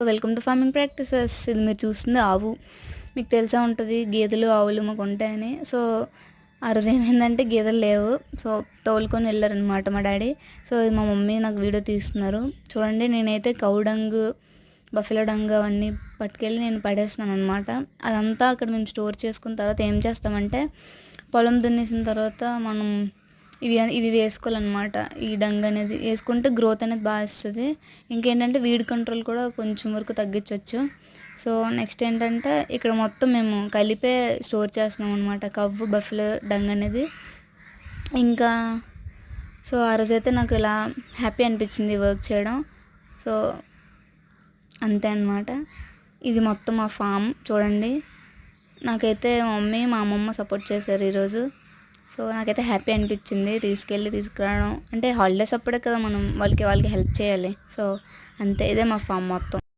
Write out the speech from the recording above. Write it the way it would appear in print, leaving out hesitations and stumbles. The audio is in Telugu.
Welcome to farming practices. ఇది మీరు చూస్తుంది ఆవు. మీకు తెలిసే ఉంటుంది గేదెలు ఆవులు మాకు ఉంటాయని. సో ఆ రోజు ఏమైందంటే గేదెలు లేవు. సో తోలుకొని వెళ్ళారనమాట మా డాడీ. సో మా మమ్మీ నాకు వీడియో తీస్తున్నారు. చూడండి, నేనైతే కౌ డంగ్, బఫెలో డంగ్ అవన్నీ పట్టుకెళ్ళి నేను పడేస్తున్నాను అనమాట. అదంతా అక్కడ మేము స్టోర్ చేసుకున్న తర్వాత ఏం చేస్తామంటే, పొలం దున్నేసిన తర్వాత మనం ఇవి వేసుకోవాలన్నమాట. ఈ డంగ్ అనేది వేసుకుంటే గ్రోత్ అనేది బాగా వస్తుంది. ఇంకేంటంటే వీడ్ కంట్రోల్ కూడా కొంచెం వరకు తగ్గించవచ్చు. సో నెక్స్ట్ ఏంటంటే, ఇక్కడ మొత్తం మేము కలిపే స్టోర్ చేస్తున్నాం అనమాట, కవ్వు బఫెలో డంగ్ అనేది. ఇంకా సో ఆ రోజైతే నాకు ఇలా హ్యాపీ అనిపించింది వర్క్ చేయడం. సో అంతే అనమాట. ఇది మొత్తం మా ఫామ్ చూడండి. నాకైతే మా మమ్మీ మా అమ్మమ్మ సపోర్ట్ చేశారు ఈరోజు. సో నాకైతే హ్యాపీ అనిపించింది తీసుకురావడం. అంటే హాలిడేస్ అప్పుడే కదా మనం వాళ్ళకి హెల్ప్ చేయాలి. సో అంతే, ఇదే మా ఫామ్ మొత్తం.